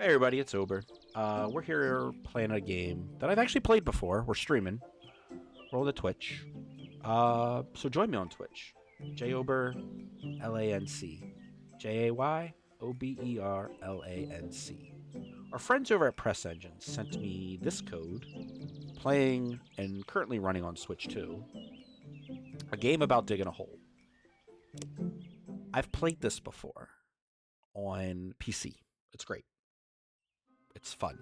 Hey everybody, it's Ober. We're here playing a game that I've actually played before. We're streaming. Roll the Twitch. So join me on Twitch. JOber LANC. JAYOBERLANC. Our friends over at Press Engines sent me this code, playing and currently running on Switch 2, a game about digging a hole. I've played this before on PC. It's great. It's fun.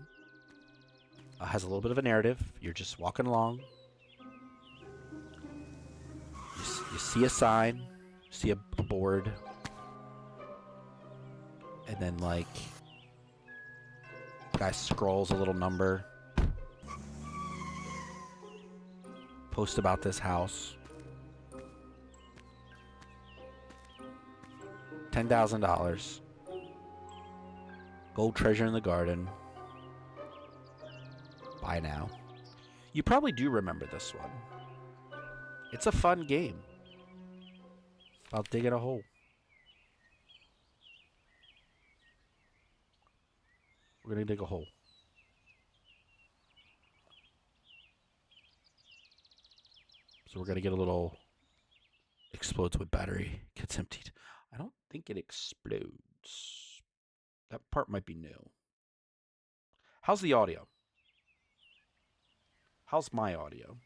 Has a little bit of a narrative. You're just walking along. You see a sign, see a board, and then guy scrolls a little number. Post about this house. $10,000. Gold treasure in the garden. Buy now. You probably do remember this one. It's a fun game. About digging a hole. We're going to dig a hole. So we're going to get a little explodes with battery. Gets emptied. I don't think it explodes. That part might be new. How's the audio? How's my audio?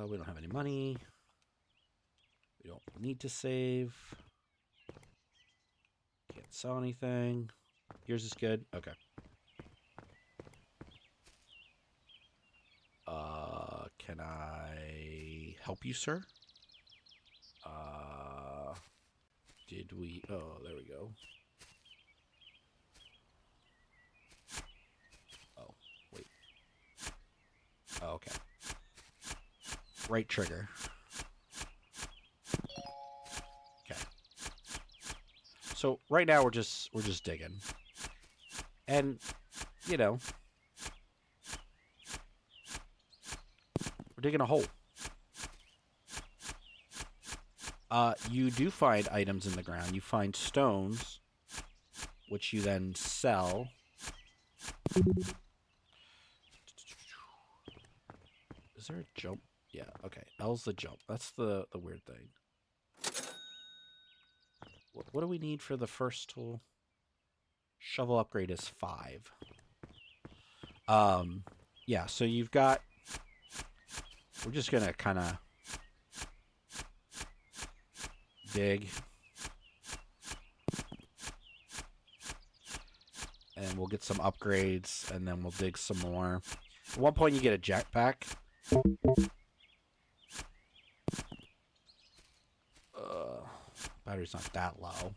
We don't have any money. We don't need to save. Can't sell anything. Yours is good? Okay. Can I help you, sir? Did we... Oh, there we go. Oh, wait. Oh, okay. Right trigger. Okay. So right now we're just digging. And, you know, we're digging a hole. You do find items in the ground. You find stones, which you then sell. Is there a jump? Yeah, okay. L's the jump. That's the weird thing. What do we need for the first tool? Shovel upgrade is 5. Yeah, so you've got... We're just going to kind of dig. And we'll get some upgrades, and then we'll dig some more. At one point, you get a jetpack. Battery's not that low.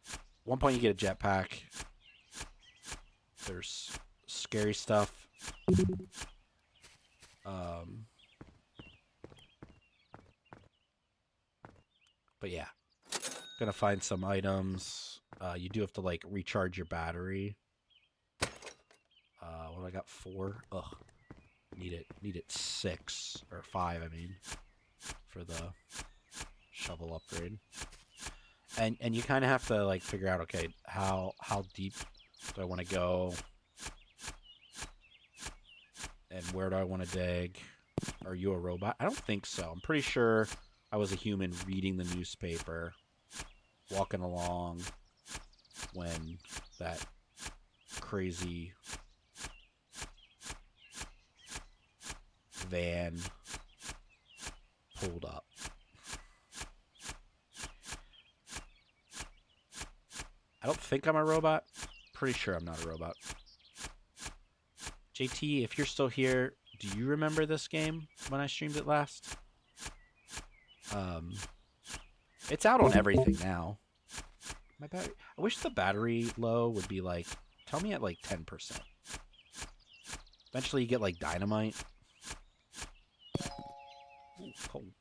At one point, you get a jetpack. There's scary stuff. But yeah. Gonna find some items. You do have to recharge your battery. What I got? 4. Ugh. Need it 6 or 5. I mean, for the shovel upgrade. And you kind of have to figure out, okay, how deep do I want to go, and where do I want to dig? Are you a robot? I don't think so. I'm pretty sure I was a human reading the newspaper, walking along when that crazy van pulled up. I don't think I'm a robot. Pretty sure I'm not a robot. JT, if you're still here, do you remember this game when I streamed it last? It's out on everything now. My battery. I wish the battery low would be tell me at 10%. Eventually you get dynamite. Ooh, cold.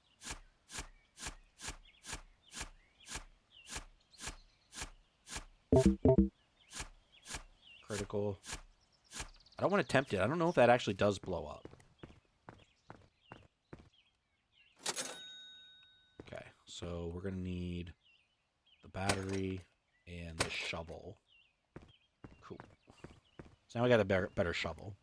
Critical. I don't want to tempt it. I don't know if that actually does blow up. Okay, so we're going to need the battery and the shovel. Cool. So now we got a better shovel.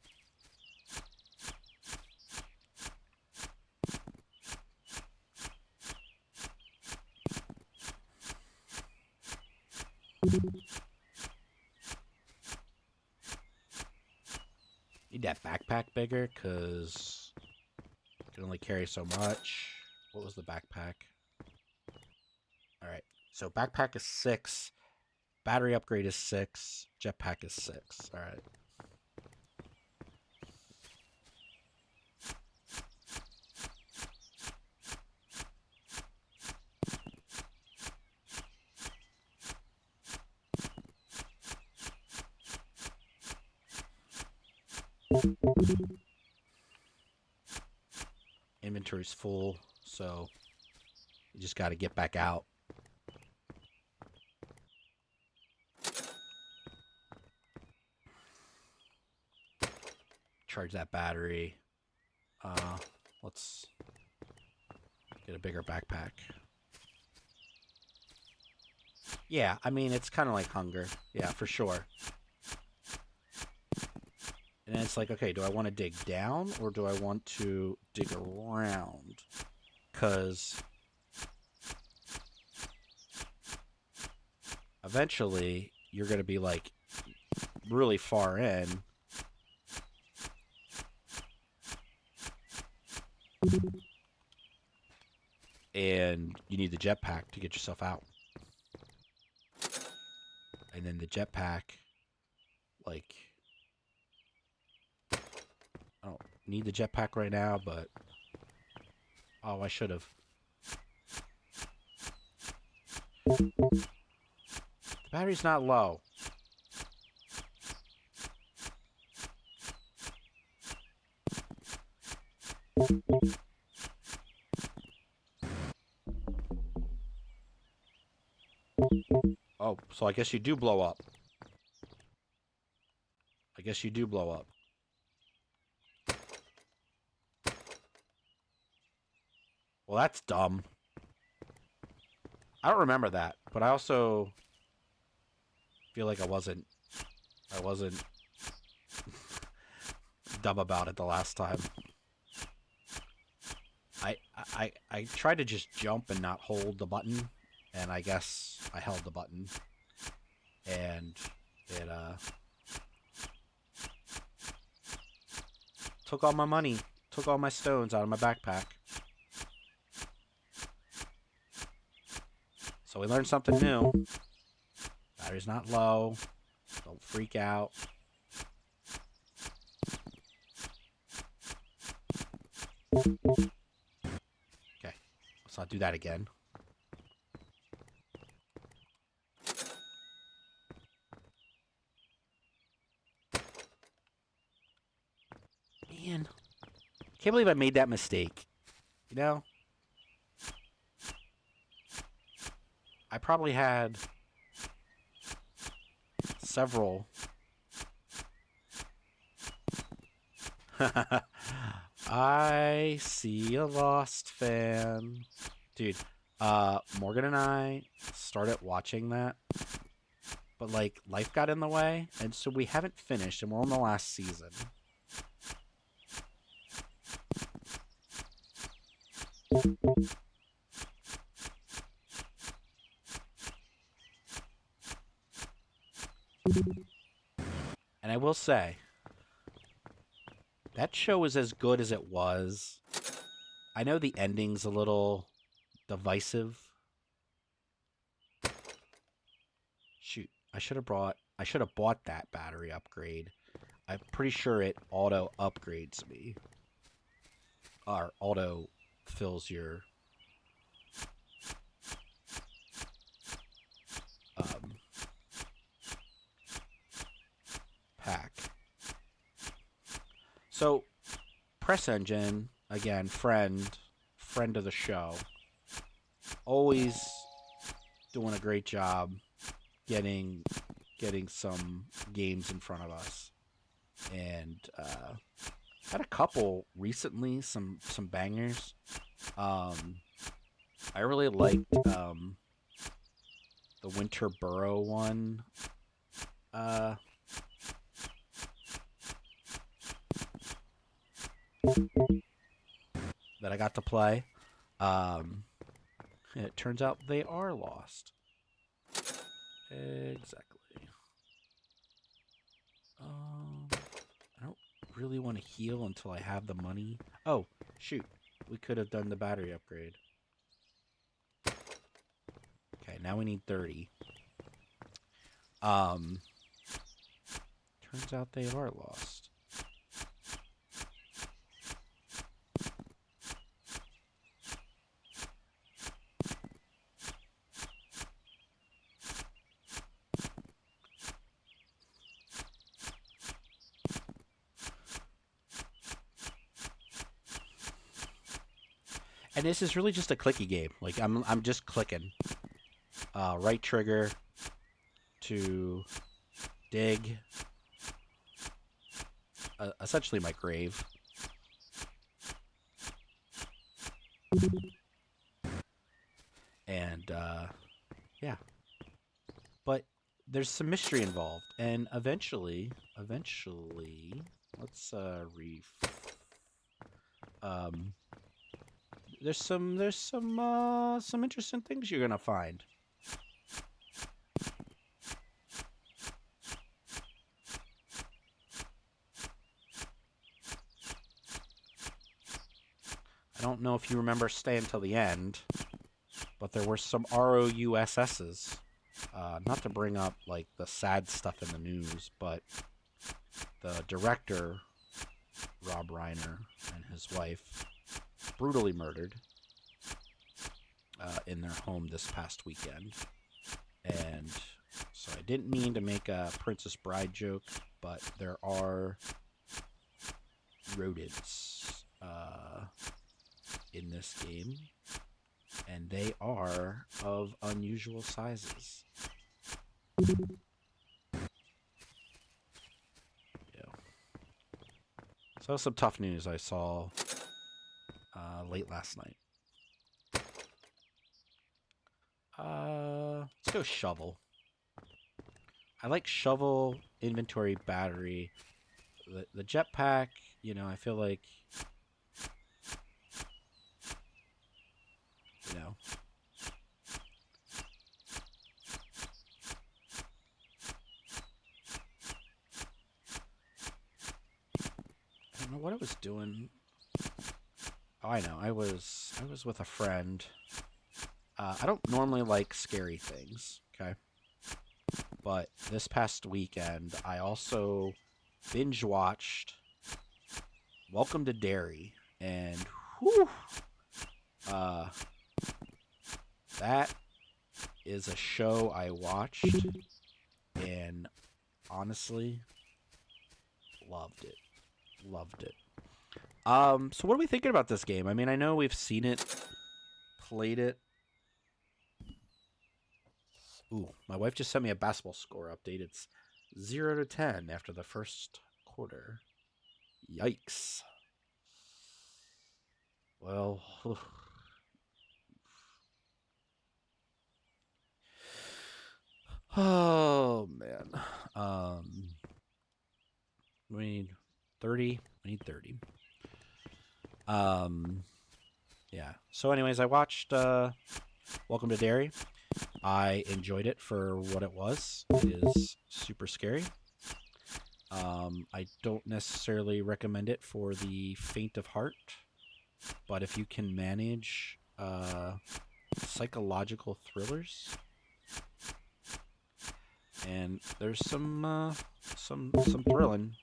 Need that backpack bigger, because it can only carry so much. What was the backpack? Alright, so backpack is 6. Battery upgrade is 6. Jetpack is 6. Alright. Inventory's full, so you just got to get back out. Charge that battery. Let's get a bigger backpack. Yeah, I mean, it's kind of like hunger. Yeah, for sure. And then it's like, okay, do I want to dig down or do I want to dig around? Because eventually you're going to be like really far in. And you need the jetpack to get yourself out. And then the jetpack, like, I don't need the jetpack right now, but oh, I should have. The battery's not low. Oh, so I guess you do blow up. I guess you do blow up. Well, that's dumb. I don't remember that, but I also feel like I wasn't dumb about it the last time. I tried to just jump and not hold the button, and I guess I held the button, and it took all my money, took all my stones out of my backpack. So we learned something new. Battery's not low. Don't freak out. Okay, let's not do that again. Man, can't believe I made that mistake. You know? I probably had several. I see a Lost fan. Dude, Morgan and I started watching that, but like life got in the way, and so we haven't finished, and we're on the last season. And I will say, that show is as good as it was. I know the ending's a little divisive. Shoot, I should have bought that battery upgrade. I'm pretty sure it auto upgrades me. Or auto fills your pack. So, Press Engine, again, friend of the show, always doing a great job getting some games in front of us. and had a couple recently, some bangers. I really liked the Winter Burrow one. That I got to play. It turns out they are lost. Exactly. I don't really want to heal until I have the money. Oh, shoot. We could have done the battery upgrade. Okay, now we need 30. Turns out they are lost. And this is really just a clicky game. Like I'm just clicking. Right trigger to dig. Essentially my grave. And yeah. But there's some mystery involved, and eventually, let's there's some interesting things you're gonna find. I don't know if you remember staying till the end, but there were some ROUSS's. Not to bring up like the sad stuff in the news, but the director, Rob Reiner, and his wife brutally murdered in their home this past weekend. And so I didn't mean to make a Princess Bride joke, but there are rodents in this game, and they are of unusual sizes. Yeah. So some tough news I saw late last night. Let's go shovel. I like shovel, inventory, battery. The jetpack, you know, I feel like, you know, I don't know what I was doing. Oh, I know. I was with a friend. I don't normally like scary things, okay? But this past weekend, I also binge watched Welcome to Derry, and whew, that is a show I watched, and honestly, loved it. Loved it. So what are we thinking about this game? I mean, I know we've seen it, played it. Ooh, my wife just sent me a basketball score update. It's 0-10 after the first quarter. Yikes. Well, oh man. We need 30. We need 30. Yeah. So anyways, I watched Welcome to Derry. I enjoyed it for what it was. It is super scary. I don't necessarily recommend it for the faint of heart, but if you can manage psychological thrillers, and there's some thrilling.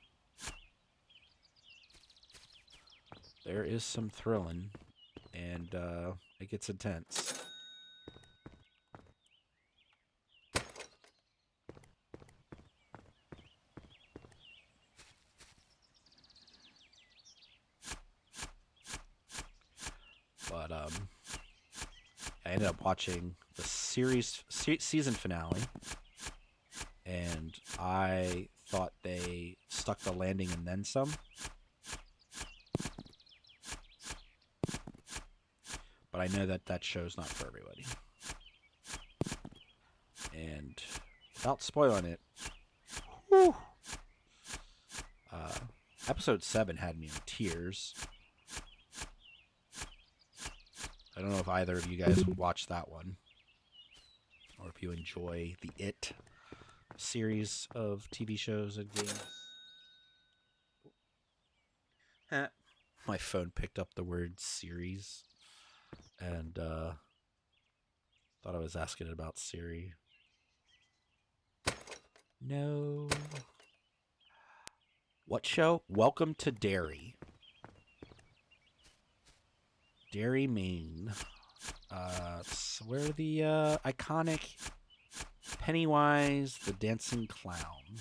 There is some thrilling, and it gets intense. But I ended up watching the season finale, and I thought they stuck the landing and then some. But I know that that show's not for everybody. And without spoiling it, whew, episode 7 had me in tears. I don't know if either of you guys watched that one, or if you enjoy the It series of TV shows and games. My phone picked up the word series, and thought I was asking about Siri. No. What show? Welcome to Derry. Derry, Maine. It's where the iconic Pennywise the Dancing Clown.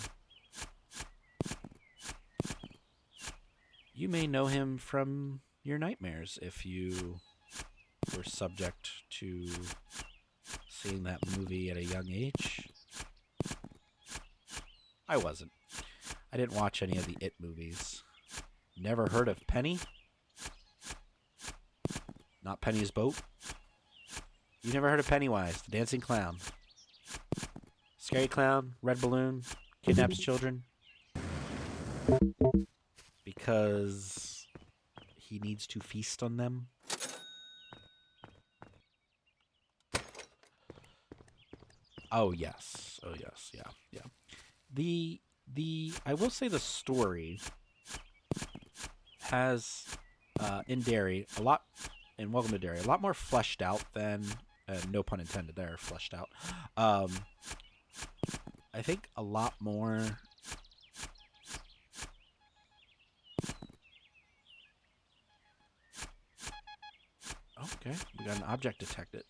You may know him from your nightmares if you were subject to seeing that movie at a young age. I wasn't. I didn't watch any of the It movies. Never heard of Penny? Not Penny's Boat? You never heard of Pennywise, the Dancing Clown? Scary clown, red balloon, kidnaps children. Because he needs to feast on them. Oh yes, yeah. I will say the story has in Derry a lot, in Welcome to Derry, a lot more fleshed out than no pun intended there, fleshed out. I think a lot more. Okay, we got an object detected.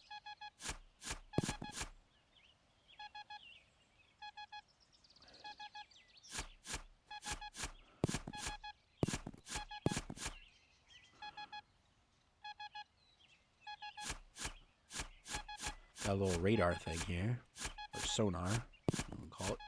Got a little radar thing here, or sonar, we'll call it.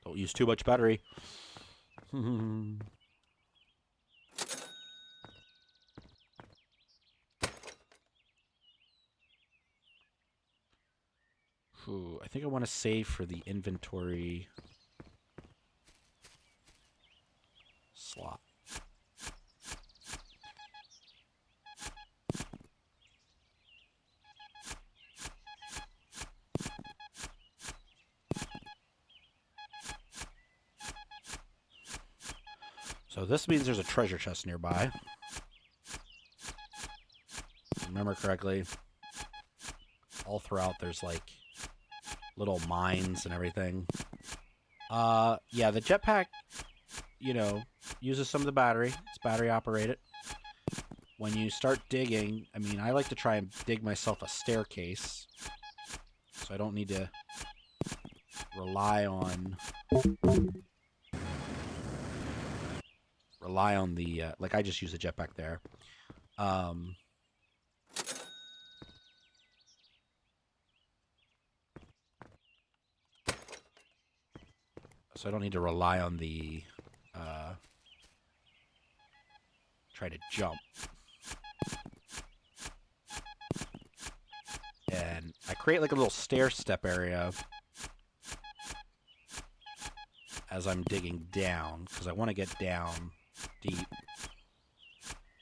Don't use too much battery. Ooh, I think I want to save for the inventory slot. So this means there's a treasure chest nearby. If I remember correctly, all throughout there's like little mines and everything. Yeah, the jetpack, you know, uses some of the battery. It's battery operated. When you start digging, I mean, I like to try and dig myself a staircase, so I don't need to rely on the like I just use a jetpack there. So I don't need to rely on the try to jump. And I create like a little stair step area as I'm digging down, because I want to get down deep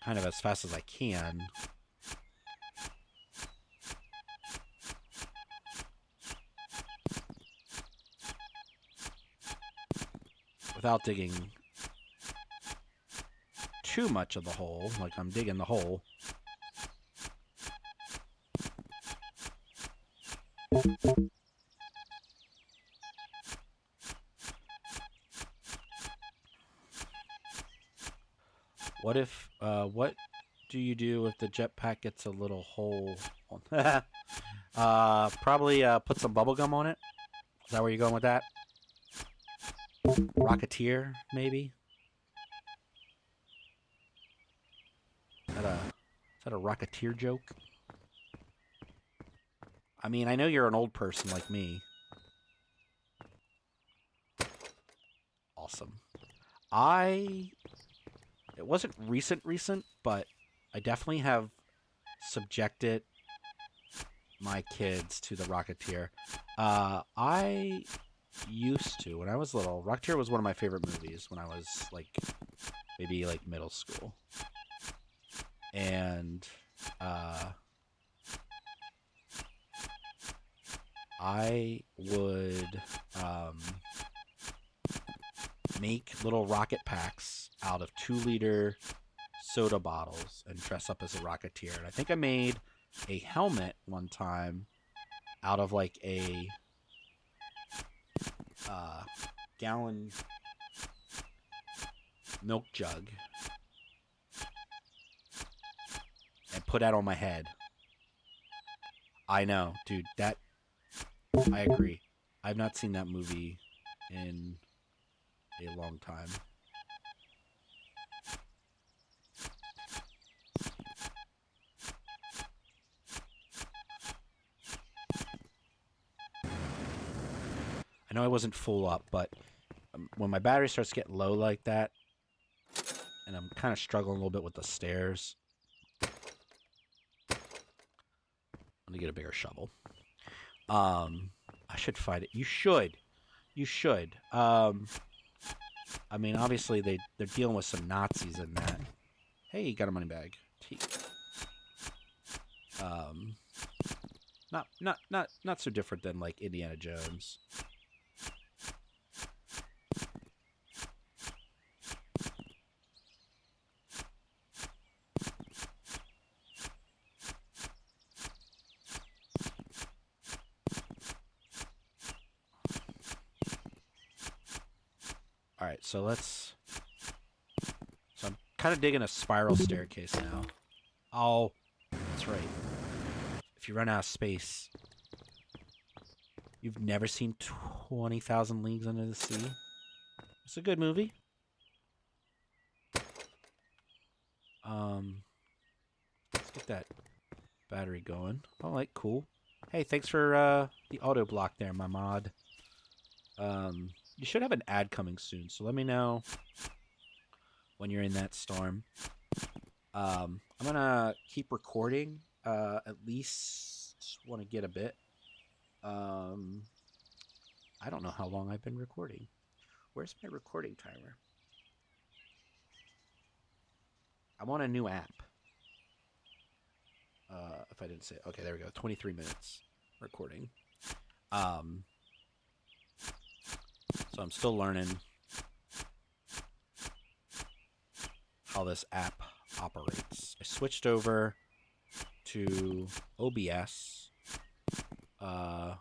kind of as fast as I can. Without digging too much of the hole, like I'm digging the hole. What if, what do you do if the jetpack gets a little hole? Probably put some bubble gum on it. Is that where you're going with that? Rocketeer, maybe? Is that a Rocketeer joke? I mean, I know you're an old person like me. Awesome. It wasn't recent, but I definitely have subjected my kids to the Rocketeer. I used to, when I was little, Rocketeer was one of my favorite movies when I was like maybe like middle school. And I would make little rocket packs out of 2-liter soda bottles and dress up as a Rocketeer. And I think I made a helmet one time out of like a gallon milk jug and put that on my head. I know, dude, I agree. I've not seen that movie in a long time. I know I wasn't full up, but when my battery starts getting low like that, and I'm kind of struggling a little bit with the stairs, I'm gonna get a bigger shovel. I should find it. You should. I mean, obviously they're dealing with some Nazis in that. Hey, you got a money bag. Not so different than like Indiana Jones. All right, so I'm kind of digging a spiral staircase now. Oh, that's right. If you run out of space, you've never seen 20,000 Leagues Under the Sea? It's a good movie. Let's get that battery going. All right, cool. Hey, thanks for the auto block there, my mod. You should have an ad coming soon, so let me know when you're in that storm. I'm gonna keep recording. At least want to get a bit. I don't know how long I've been recording. Where's my recording timer? I'm on a new app. If I didn't say it. Okay, there we go. 23 minutes recording. So I'm still learning how this app operates. I switched over to OBS. Home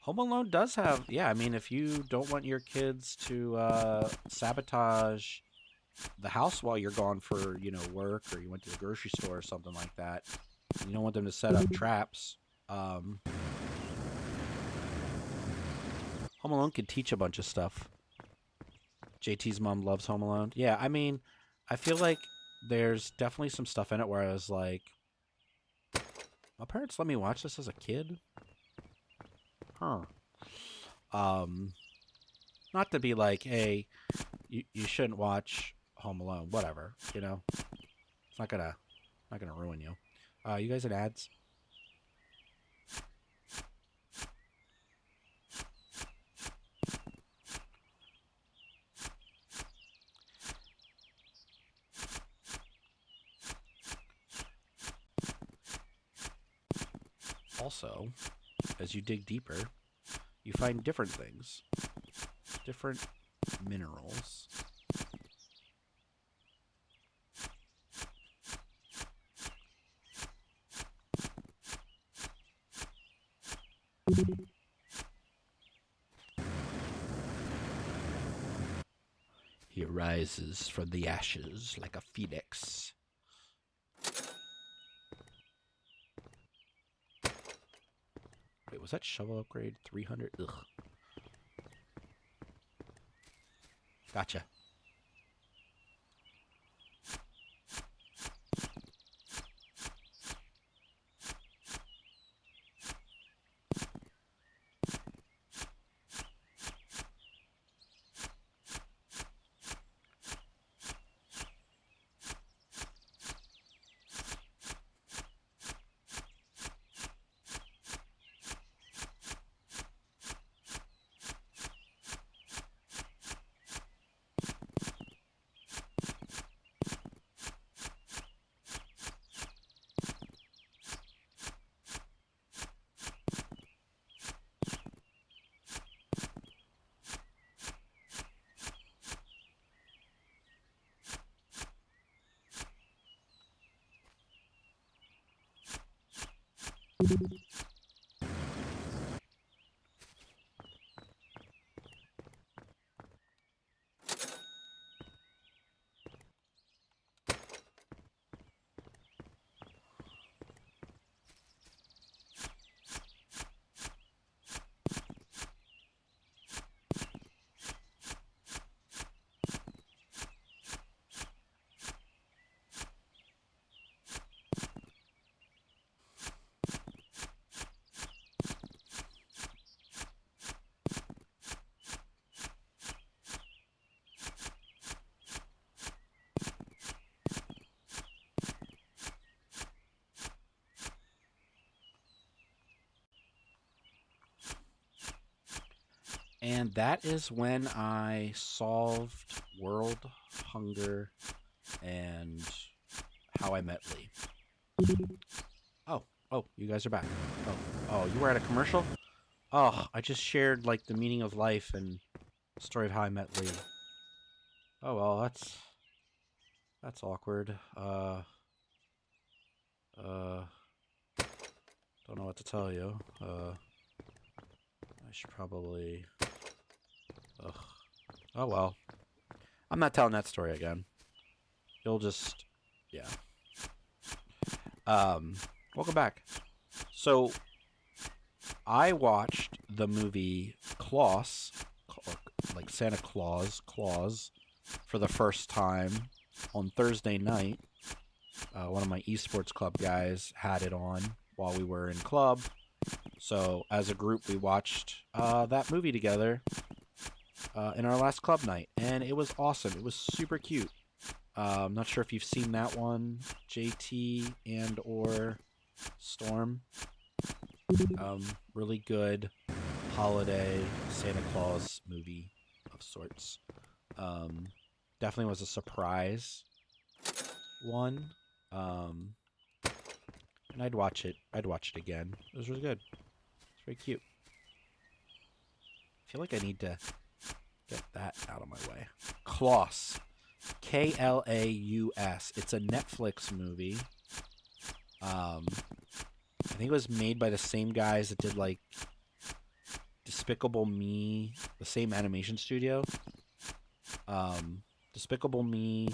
Alone does have, yeah, I mean, if you don't want your kids to sabotage the house while you're gone for, work, or you went to the grocery store or something like that, you don't want them to set up traps. Home Alone can teach a bunch of stuff. JT's mom loves Home Alone. Yeah, I mean, I feel like there's definitely some stuff in it where I was like, my parents let me watch this as a kid? Huh. Not to be like, hey, you shouldn't watch Home Alone. Whatever, It's not gonna ruin you. You guys in ads? Also, as you dig deeper, you find different things, different minerals. He rises from the ashes like a phoenix. Wait, was that shovel upgrade 300? Ugh. Gotcha. And that is when I solved World Hunger and How I Met Lee. Oh, oh, you guys are back. Oh, oh, you were at a commercial? Oh, I just shared like the meaning of life and story of how I met Lee. Oh well, that's awkward. Don't know what to tell you. I should probably. Ugh. Oh well. I'm not telling that story again. You'll just, yeah. Welcome back. So, I watched the movie Klaus, like Santa Claus, for the first time on Thursday night. One of my esports club guys had it on while we were in club. So, as a group, we watched that movie together in our last club night, and it was awesome. It was super cute. I'm not sure if you've seen that one, JT and or Storm. Really good holiday Santa Claus movie of sorts. Definitely was a surprise one. And I'd watch it. I'd watch it again. It was really good. It's very cute. I feel like I need to get that out of my way. Klaus. Klaus. It's a Netflix movie. I think it was made by the same guys that did like Despicable Me, the same animation studio. Despicable Me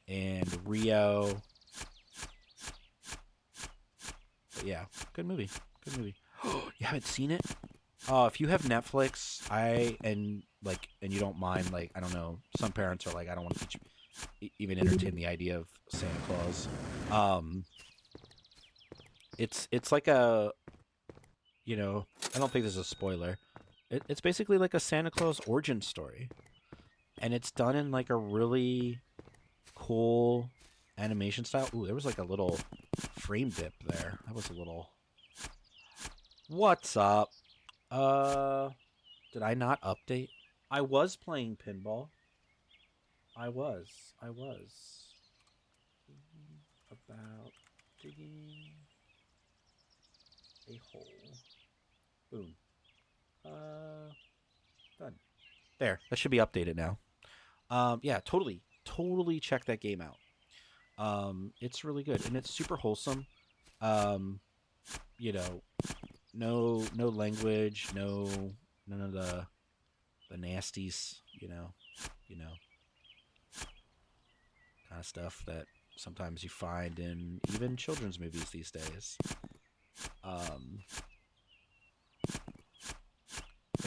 and Rio. But yeah, good movie. Good movie. You haven't seen it? If you have Netflix, and you don't mind, like, I don't know, some parents are like, I don't want to even entertain the idea of Santa Claus. It's like a, I don't think this is a spoiler. It's basically like a Santa Claus origin story, and it's done in like a really cool animation style. Ooh, there was like a little frame dip there. That was a little. What's up? Did I not update? I was playing pinball. I was. About digging a hole. Boom. Done. There. That should be updated now. Yeah, totally check that game out. It's really good and it's super wholesome. You know, no language, none of the nasties, kind of stuff that sometimes you find in even children's movies these days.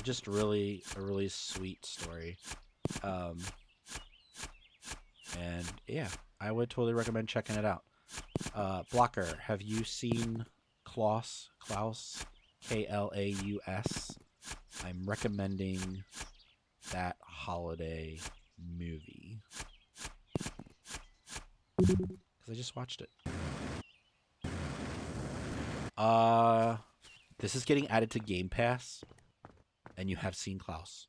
Just really a really sweet story. And yeah, I would totally recommend checking it out. Blocker, have you seen Klaus? Klaus? Klaus. I'm recommending that holiday movie. Because I just watched it. This is getting added to Game Pass. And you have seen Klaus.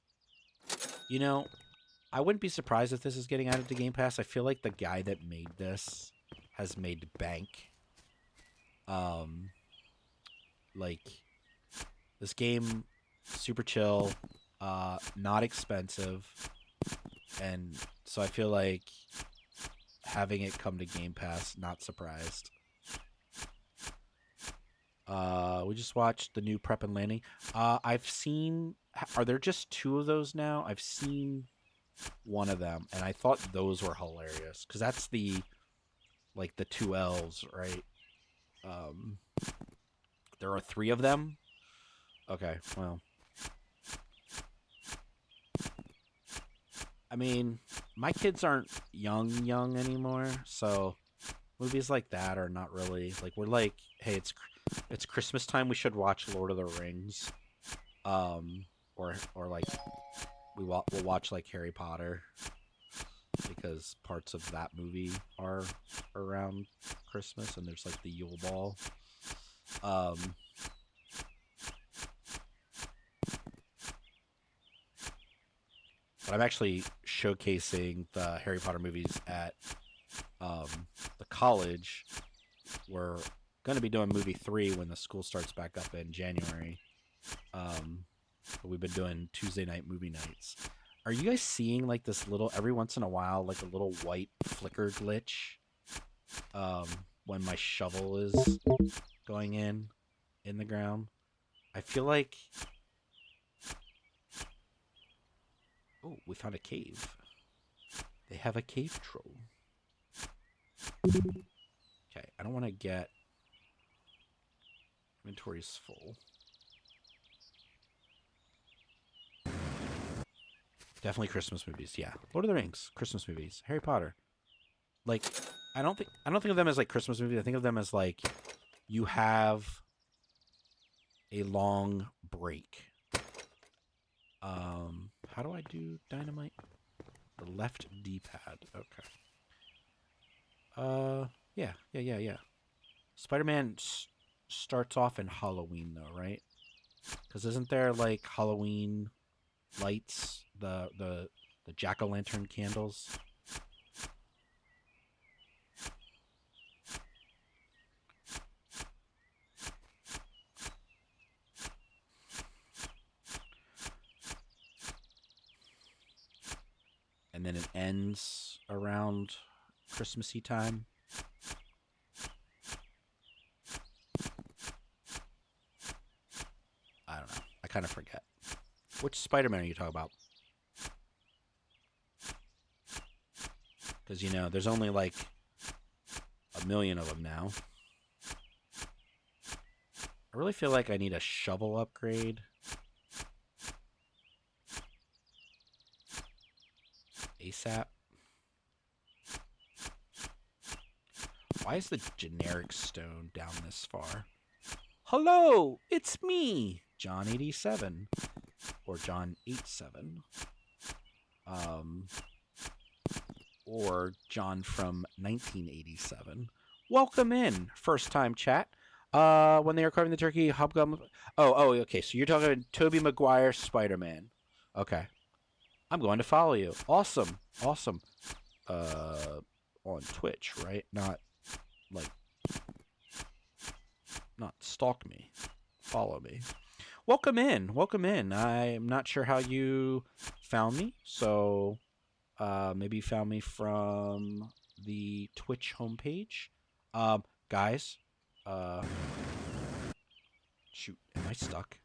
I wouldn't be surprised if this is getting added to Game Pass. I feel like the guy that made this has made bank. Like, this game, super chill, not expensive, and so I feel like having it come to Game Pass, not surprised. We just watched the new Prep and Landing. I've seen. Are there just two of those now? I've seen one of them, and I thought those were hilarious because that's the like the two elves, right? Um, there are three of them. Okay, well, I mean, my kids aren't young anymore, so movies like that are not really like we're like, hey, it's Christmas time. We should watch Lord of the Rings, um, or like we'll watch like Harry Potter because parts of that movie are around Christmas, and there's like the Yule Ball. Um, but I'm actually showcasing the Harry Potter movies at um, the college. We're going to be doing movie 3 when the school starts back up in January. But we've been doing Tuesday night movie nights. Are you guys seeing like this little every once in a while like a little white flicker glitch um, when my shovel is going in the ground? I feel like oh, we found a cave. They have a cave troll. Okay, I don't want to get inventory's full. Definitely Christmas movies. Yeah, Lord of the Rings, Christmas movies, Harry Potter. Like, I don't think of them as like Christmas movies. I think of them as like you have a long break. How do I do dynamite? The left D-pad. Okay. Yeah. Spider-Man starts off in Halloween though, right? Because isn't there like Halloween lights, the jack-o'-lantern candles? And then it ends around Christmassy time. I don't know. I kind of forget. Which Spider-Man are you talking about? Because, you know, there's only like a million of them now. I really feel like I need a shovel upgrade. ASAP. Why is the generic stone down this far? Hello, it's me, John 87. Or John 87. Or John from 1987. Welcome in, first time chat. When they are carving the turkey, Hobgoblin. Oh, okay. So you're talking about Tobey Maguire Spider-Man. Okay, I'm going to follow you. Awesome. On Twitch, right? Like, not stalk me. Follow me. Welcome in. I'm not sure how you found me, so maybe you found me from the Twitch homepage. Guys, shoot, am I stuck?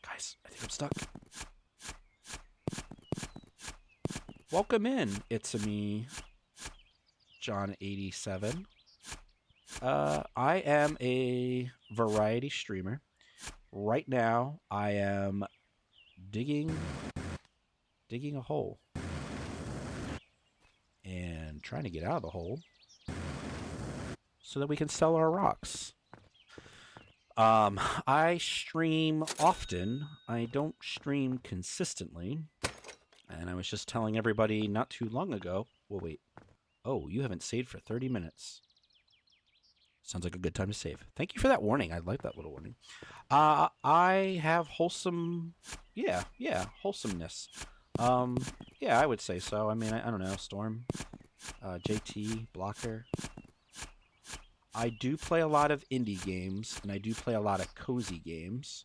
Guys, I think I'm stuck. Welcome in. It's me, John 87. I am a variety streamer. Right now, I am digging a hole and trying to get out of the hole so that we can sell our rocks. I stream often. I don't stream consistently. And I was just telling everybody not too long ago. Well, wait. Oh, you haven't saved for 30 minutes. Sounds like a good time to save. Thank you for that warning. I like that little warning. I have wholesome... Yeah, wholesomeness. Yeah, I would say so. I mean, I don't know. Storm, JT, Blocker. I do play a lot of indie games, and I do play a lot of cozy games.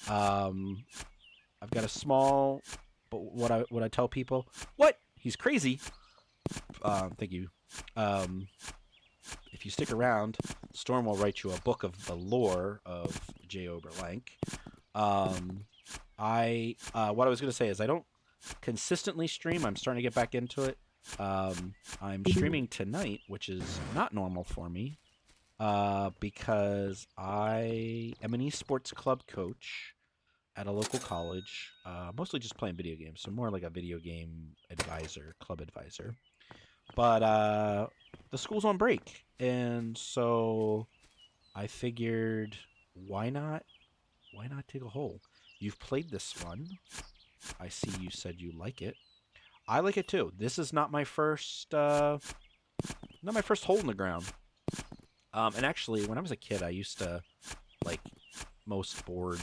I've got a small... But what I tell people... What? He's crazy. Thank you. if you stick around, Storm will write you a book of the lore of J. Oberlank. What I was going to say is I don't consistently stream. I'm starting to get back into it. I'm streaming tonight, which is not normal for me, because I am an esports club coach at a local college, mostly just playing video games, so more like a video game advisor, club advisor. But the school's on break, and so I figured, why not? Why not dig a hole? You've played this one. I see you said you like it. I like it too. This is not my first, hole in the ground. And actually, when I was a kid, I used to, like most bored,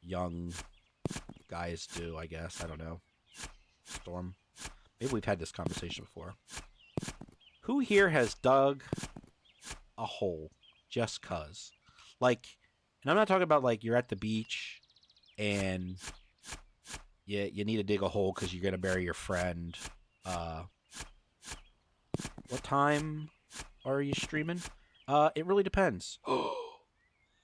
young guys do, I guess. I don't know. Storm. Maybe we've had this conversation before. Who here has dug a hole just cuz? Like, and I'm not talking about like you're at the beach and you need to dig a hole because you're going to bury your friend. What time are you streaming? It really depends.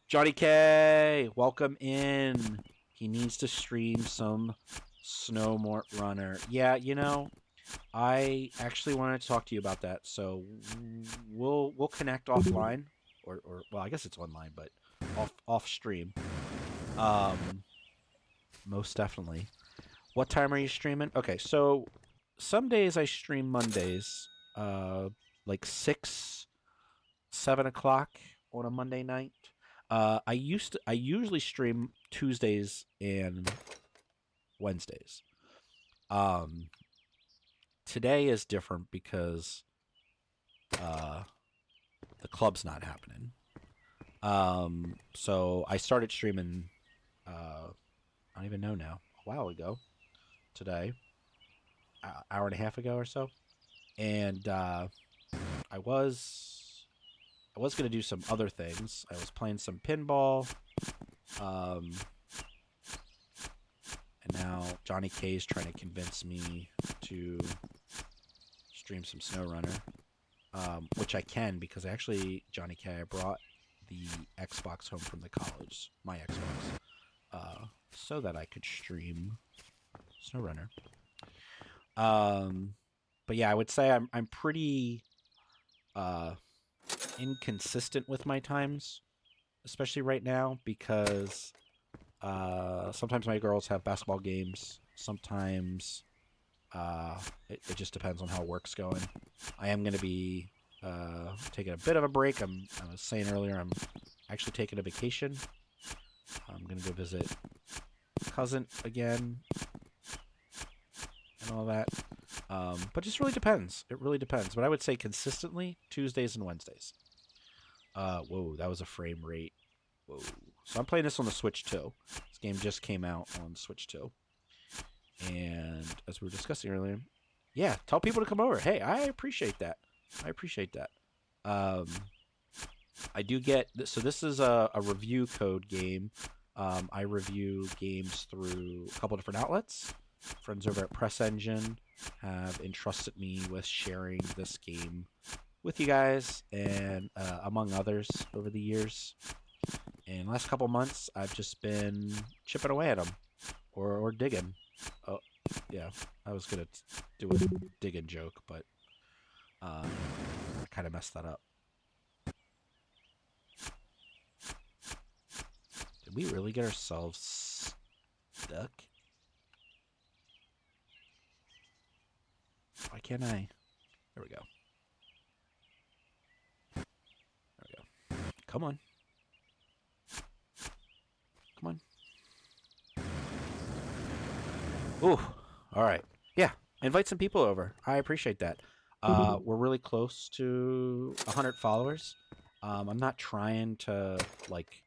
Johnny K, welcome in. He needs to stream some Snowmort Runner. Yeah, you know, I actually wanted to talk to you about that. So we'll connect offline, or well, I guess it's online, but off stream. Most definitely. What time are you streaming? Okay, so some days I stream Mondays, like 6, 7 o'clock on a Monday night. I usually stream Tuesdays and Wednesdays. Today is different because the club's not happening. So I started streaming. I don't even know now. A while ago, today, hour and a half ago or so, and I was gonna do some other things. I was playing some pinball. And now Johnny K is trying to convince me to stream some SnowRunner, which I can because actually, Johnny K, I brought the Xbox home from the college, my Xbox, so that I could stream SnowRunner. But yeah, I would say I'm pretty inconsistent with my times, especially right now because sometimes my girls have basketball games. Sometimes it just depends on how work's going. I am going to be taking a bit of a break. I was saying earlier, I'm actually taking a vacation. I'm going to go visit cousin again and all that. But it just really depends. It really depends. But I would say consistently Tuesdays and Wednesdays. Whoa, that was a frame rate. Whoa. So I'm playing this on the Switch 2. This game just came out on Switch 2. And as we were discussing earlier, yeah, tell people to come over. Hey, I appreciate that. I appreciate that. I do get... So this is a review code game. I review games through a couple different outlets. Friends over at Press Engine have entrusted me with sharing this game with you guys and among others over the years. And the last couple months, I've just been chipping away at them or digging. Oh, yeah, I was going to do a digging joke, but I kind of messed that up. Did we really get ourselves stuck? Why can't I? There we go. There we go. Come on. Come on. Ooh. All right. Yeah. Invite some people over. I appreciate that. We're really close to 100 followers. I'm not trying to like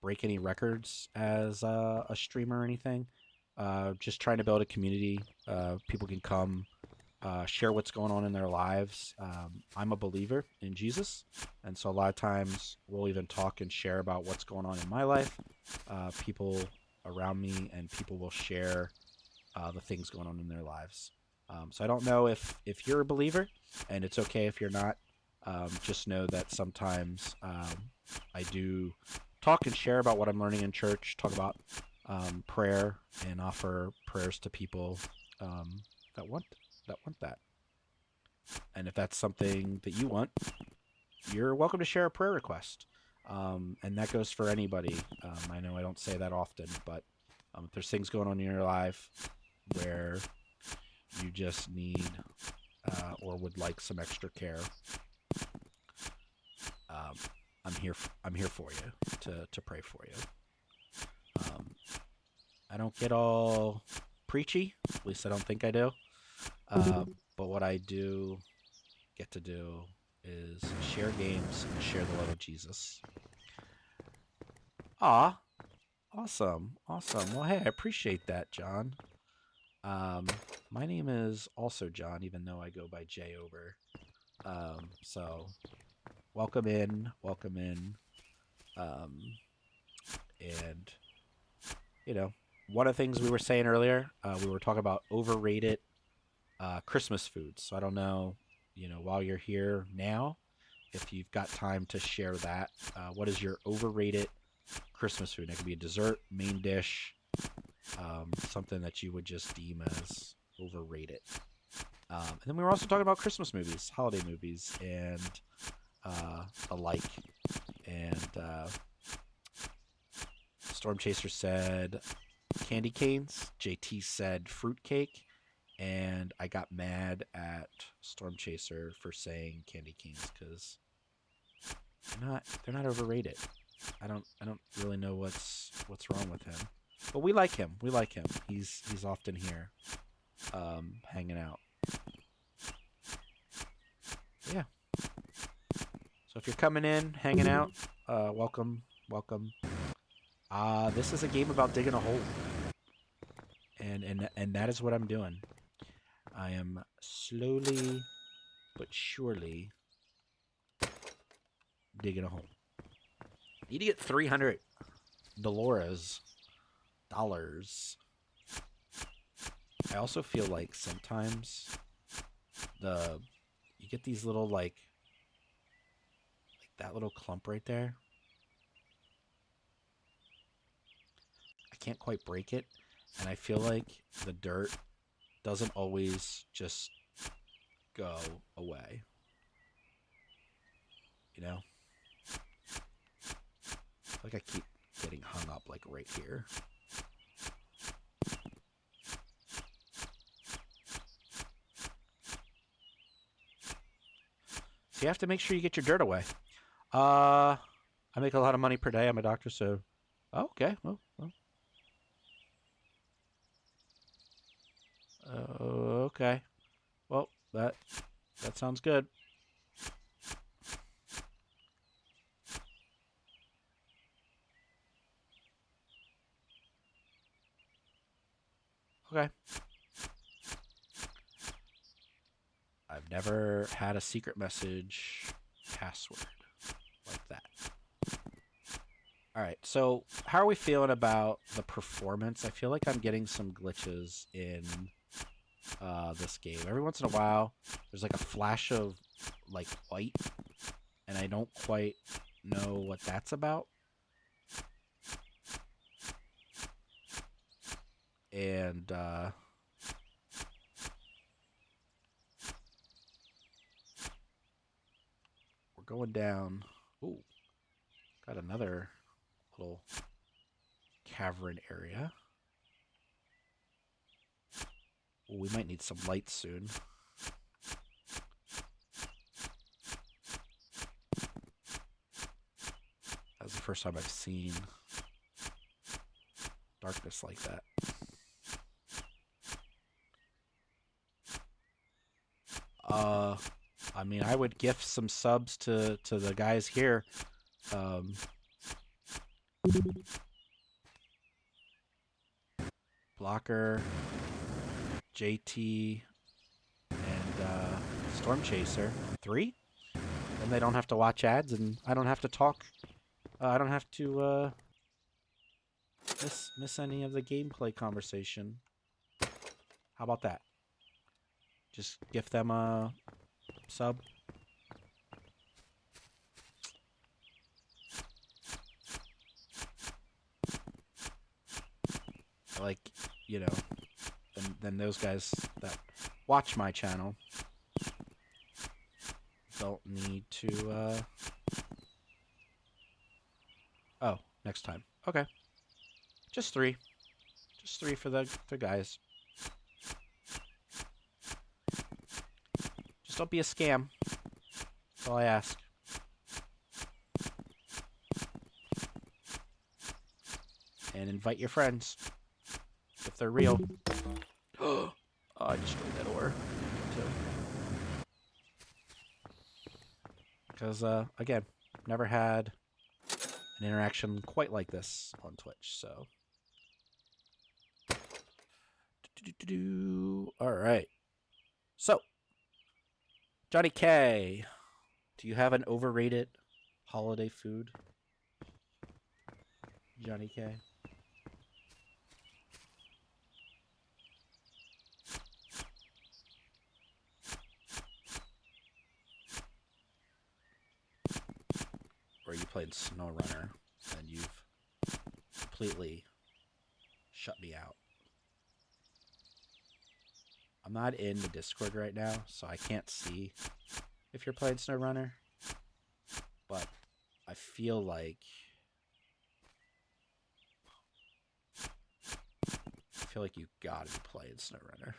break any records as a streamer or anything. Just trying to build a community. People can come, share what's going on in their lives. I'm a believer in Jesus, and so a lot of times we'll even talk and share about what's going on in my life. People around me and people will share the things going on in their lives. So I don't know if you're a believer, and it's okay if you're not. Just know that sometimes I do talk and share about what I'm learning in church, talk about prayer, and offer prayers to people um, that want that. And if that's something that you want, you're welcome to share a prayer request. And that goes for anybody. I know I don't say that often, but if there's things going on in your life where you just need or would like some extra care, um, I'm here for you to pray for you. I don't get all preachy. At least I don't think I do. But what I do get to do is share games and share the love of Jesus. Aw, awesome. Well, hey, I appreciate that, John. My name is also John, even though I go by Jay over. So welcome in. Um, and one of the things we were saying earlier, we were talking about overrated Christmas foods. So I don't know, while you're here now, if you've got time to share that. What is your overrated Christmas food? It could be a dessert, main dish, something that you would just deem as overrated. And then we were also talking about Christmas movies, holiday movies, and the like. And Storm Chaser said candy canes. JT said fruitcake. And I got mad at Storm Chaser for saying candy canes because they're not overrated. I don't really know what's wrong with him. But we like him. He's often here, hanging out. Yeah. So if you're coming in, hanging out, welcome. This is a game about digging a hole, and that is what I'm doing. I am slowly but surely digging a hole. Need to get 300 dollars. I also feel like sometimes you get these little like that little clump right there. I can't quite break it, and I feel like the dirt doesn't always just go away. I feel like I keep getting hung up like right here. So you have to make sure you get your dirt away. I make a lot of money per day. I'm a doctor, so okay. Well. Okay. Well, that sounds good. Okay. I've never had a secret message password like that. All right. So, how are we feeling about the performance? I feel like I'm getting some glitches in this game. Every once in a while, there's like a flash of like white, and I don't quite know what that's about. And we're going down. Ooh, got another little cavern area. Ooh, we might need some lights soon. That was the first time I've seen darkness like that. I mean, I would gift some subs to the guys here. Blocker, JT, and Storm Chaser. 3? Then they don't have to watch ads, and I don't have to talk. I don't have to miss any of the gameplay conversation. How about that? Just gift them a sub. Like, you know, then those guys that watch my channel don't need to, Oh, next time. Okay. Just 3. Just 3 for the guys. Just don't be a scam. That's all I ask. And invite your friends. If they're real. Oh, I destroyed that ore. Too. Because, again, never had an interaction quite like this on Twitch, so. Alright. So, Johnny K, do you have an overrated holiday food? Johnny K? Or are you playing SnowRunner and you've completely shut me out? I'm not in the Discord right now, so I can't see if you're playing SnowRunner. But I feel like you gotta be playing SnowRunner.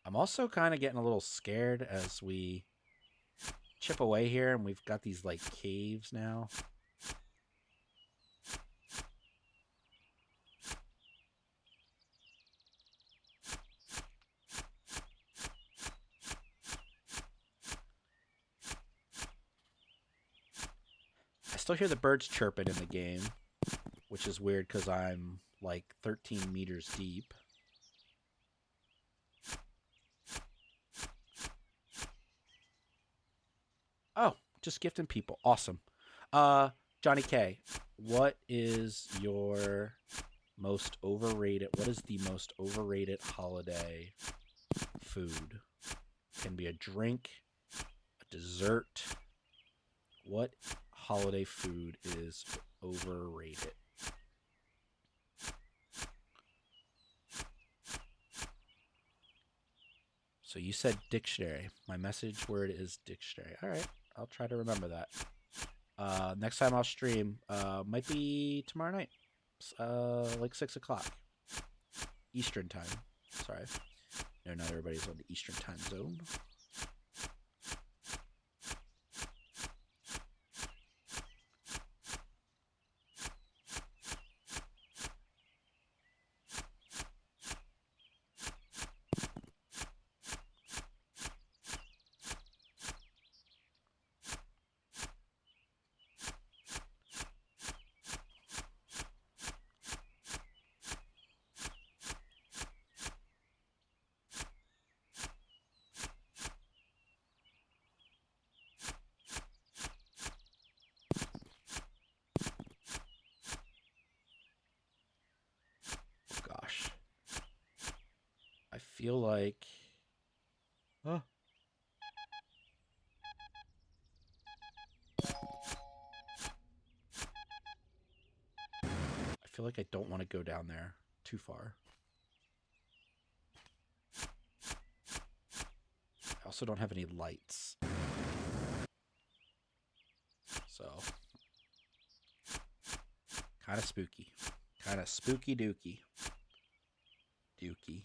I'm also kind of getting a little scared as we chip away here, and we've got these like caves now. I still hear the birds chirping in the game, which is weird because I'm like 13 meters deep. Oh, just gifting people. Awesome. Johnny K, what is your most overrated? What is the most overrated holiday food? Can be a drink, a dessert. What holiday food is overrated? So you said dictionary. My message word is dictionary. All right, I'll try to remember that. Next time I'll stream, might be tomorrow night, like 6 o'clock Eastern time. Sorry, no, not everybody's on the Eastern time zone. Gosh, I feel like, oh. I feel like I don't want to go down there too far. I also don't have any lights. So, kind of spooky. Kind of spooky dooky. Dookie.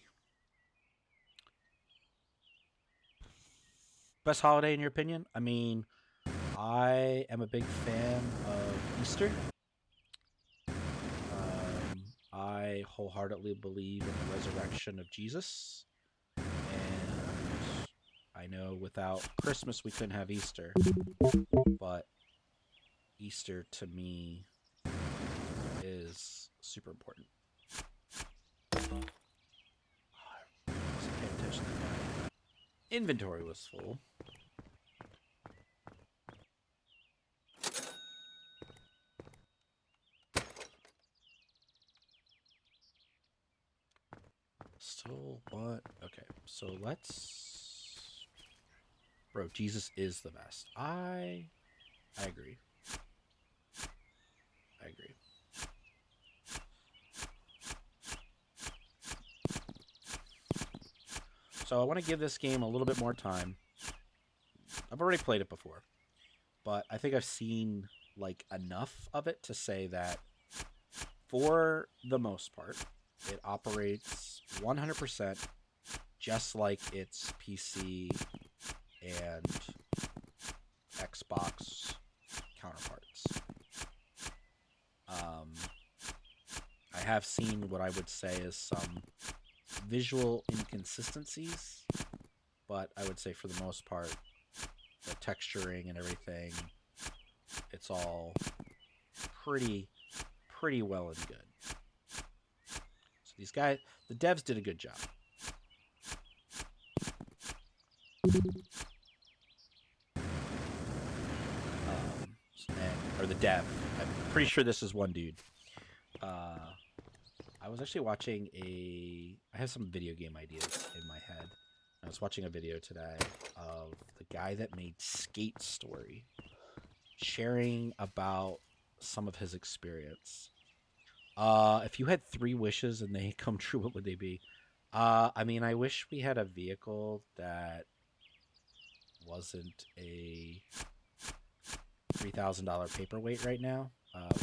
Best holiday in your opinion? I mean, I am a big fan of Easter. I wholeheartedly believe in the resurrection of Jesus. And I know without Christmas we couldn't have Easter. But Easter to me is super important. I wasn't paying attention to that. Inventory was full. still want... Okay, so let's... Bro, Jesus is the best. I agree. I agree. So I want to give this game a little bit more time. I've already played it before, but I think I've seen like enough of it to say that for the most part, it operates 100% just like its PC and Xbox counterparts. I have seen what I would say is some visual inconsistencies, but I would say for the most part, the texturing and everything, it's all pretty well and good. So these guys, the devs did a good job. Or the dev. I'm pretty sure this is one dude. I was actually watching I have some video game ideas in my head. I was watching a video today of the guy that made Skate Story sharing about some of his experience. If you had 3 wishes and they come true, what would they be? I mean, I wish we had a vehicle that wasn't a $3,000 paperweight right now.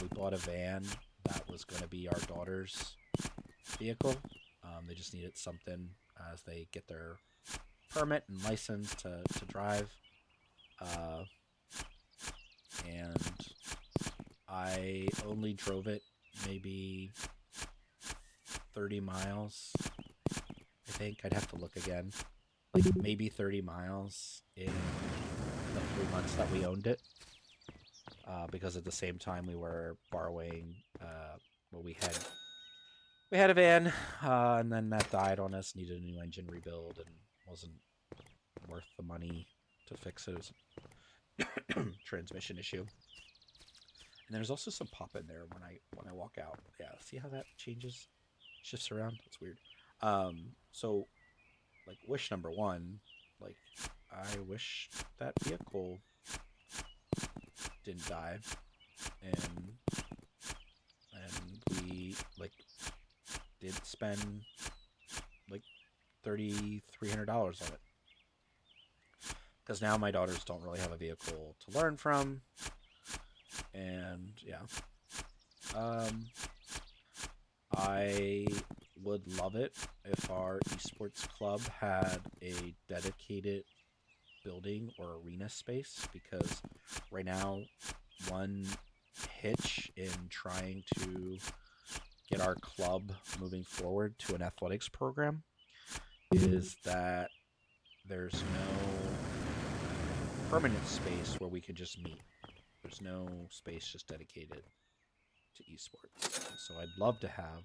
We bought a van that was going to be our daughter's vehicle. They just needed something as they get their permit and license to drive. And I only drove it maybe 30 miles. I think I'd have to look again. Like maybe 30 miles in the 3 months that we owned it. Because at the same time we were borrowing, we had a van, and then that died on us, needed a new engine rebuild, and wasn't worth the money to fix it. It was a transmission issue. And there's also some pop in there when I walk out. Yeah, see how that shifts around? It's weird. So, like, wish number 1, like, I wish that vehicle didn't die, and we like did spend like $300 on it, because now my daughters don't really have a vehicle to learn from, and yeah, I would love it if our esports club had a dedicated building or arena space, because right now one hitch in trying to get our club moving forward to an athletics program is that there's no permanent space where we could just meet. There's no space just dedicated to esports. So I'd love to have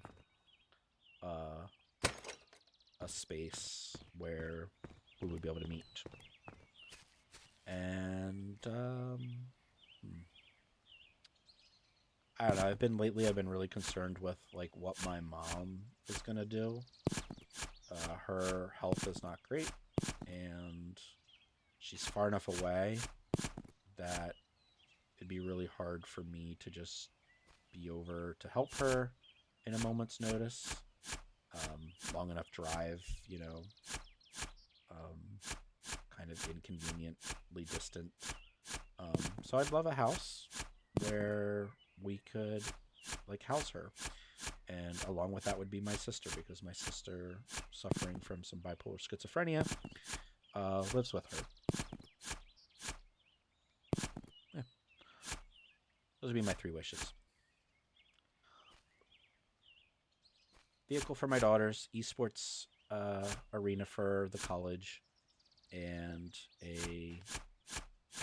a space where we would be able to meet. And I don't know. I've been really concerned with like what my mom is gonna do. Her health is not great, and she's far enough away that it'd be really hard for me to just be over to help her in a moment's notice. Long enough drive, kind of inconveniently distant. So I'd love a house where we could like house her, and along with that would be my sister, because my sister, suffering from some bipolar schizophrenia, lives with her. Yeah. Those would be my 3 wishes. Vehicle for my daughters, esports arena for the college, and a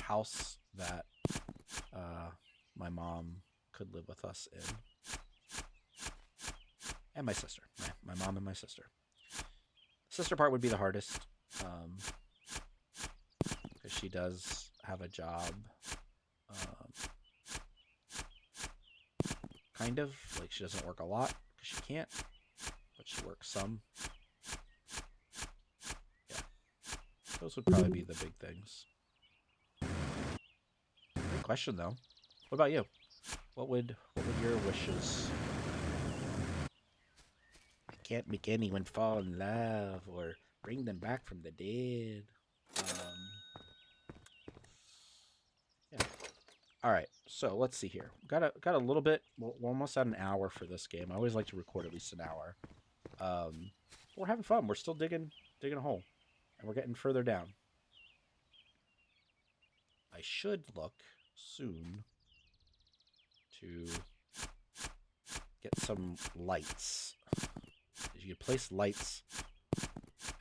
house that my mom could live with us in. And my sister. My mom and my sister. The sister part would be the hardest, because she does have a job, kind of. Like, she doesn't work a lot, because she can't, but she works some. Those would probably be the big things. Great question, though. What about you? What would your wishes? I can't make anyone fall in love or bring them back from the dead. Yeah. All right. So let's see here. Got a little bit. We're almost at an hour for this game. I always like to record at least an hour. We're having fun. We're still digging a hole, and we're getting further down. I should look soon to get some lights. You place lights,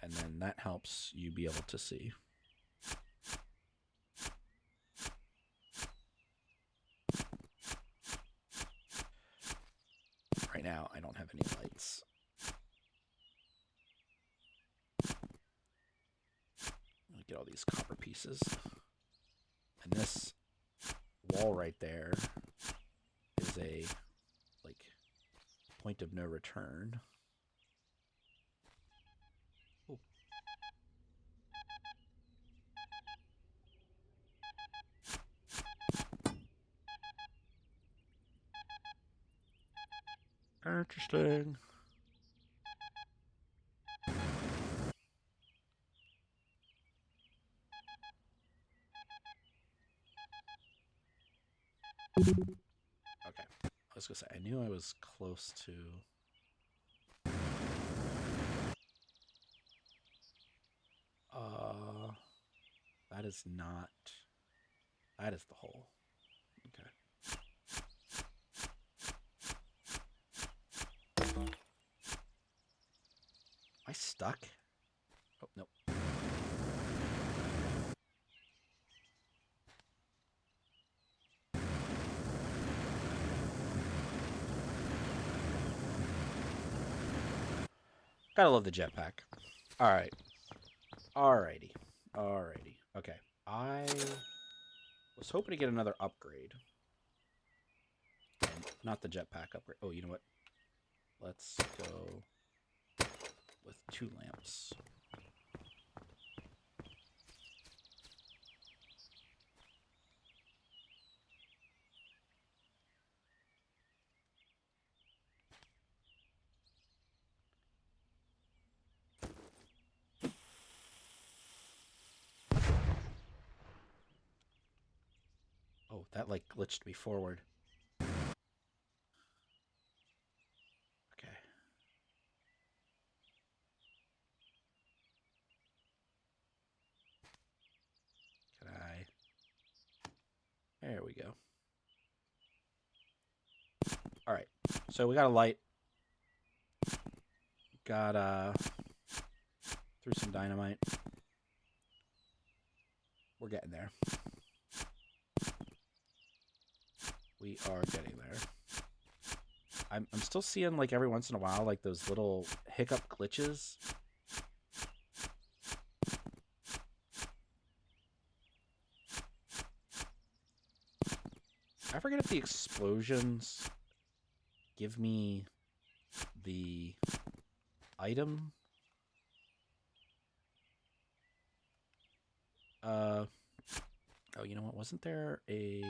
and then that helps you be able to see. Right now, I don't have any lights. Let me get all these copper pieces. And this wall right there is a, like, point of no return. Ooh. Interesting. Okay. I was gonna say, I knew I was close to... that is not... That is the hole. Okay. Am I stuck? Oh, nope. Gotta love the jetpack. Alright. Alrighty. Alrighty. Okay. I was hoping to get another upgrade. And not the jetpack upgrade. Oh, you know what? Let's go with 2 lamps. Oh, that like glitched me forward. Okay. Can I? There we go. All right. So we got a light. Got threw some dynamite. We're getting there. We are getting there. I'm still seeing, like, every once in a while, like, those little hiccup glitches. I forget if the explosions give me the item. Oh, you know what? Wasn't there a...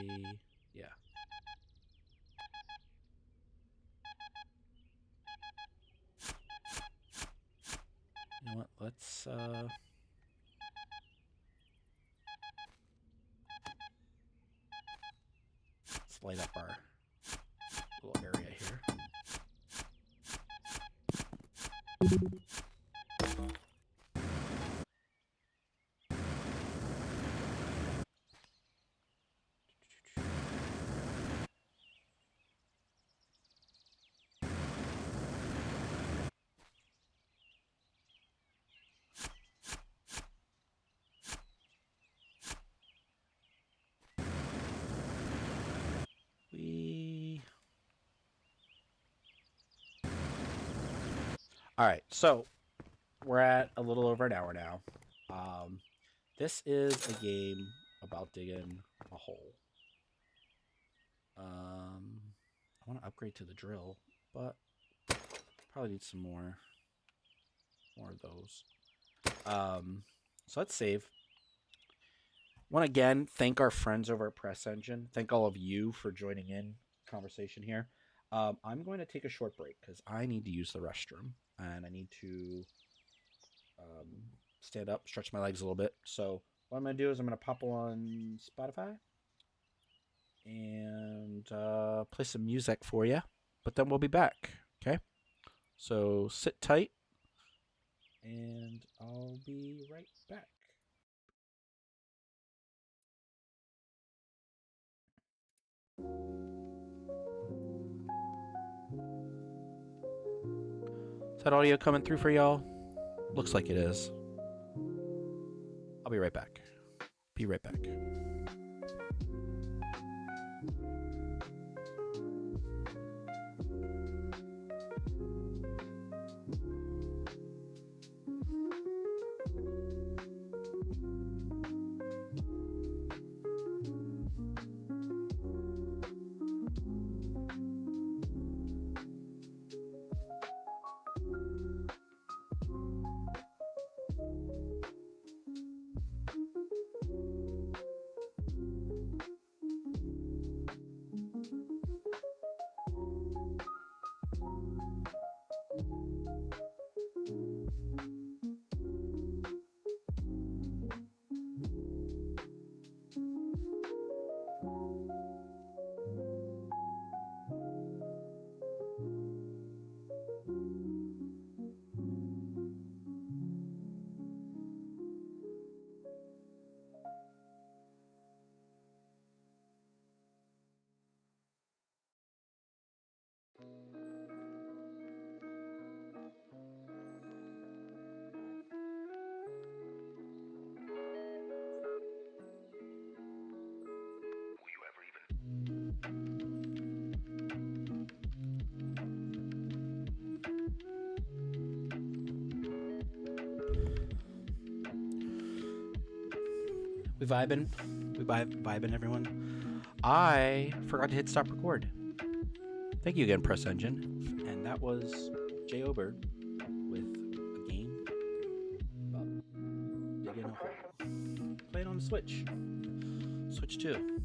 Yeah. You know what? Let's light up our little area here. All right, so we're at a little over an hour now. This is a game about digging a hole. I want to upgrade to the drill, but probably need some more of those. So let's save. Want to again thank our friends over at Press Engine. Thank all of you for joining in conversation here. I'm going to take a short break because I need to use the restroom and I need to stand up, stretch my legs a little bit. So what I'm going to do is I'm going to pop on Spotify and play some music for you. But then we'll be back. Okay? So sit tight and I'll be right back. Is that audio coming through for y'all? Looks like it is. I'll be right back. Be right back. We vibing, everyone. I forgot to hit stop record. Thank you again, Press Engine. And that was Jay Ober with a game about digging a hole. Play it on the Switch. Switch 2.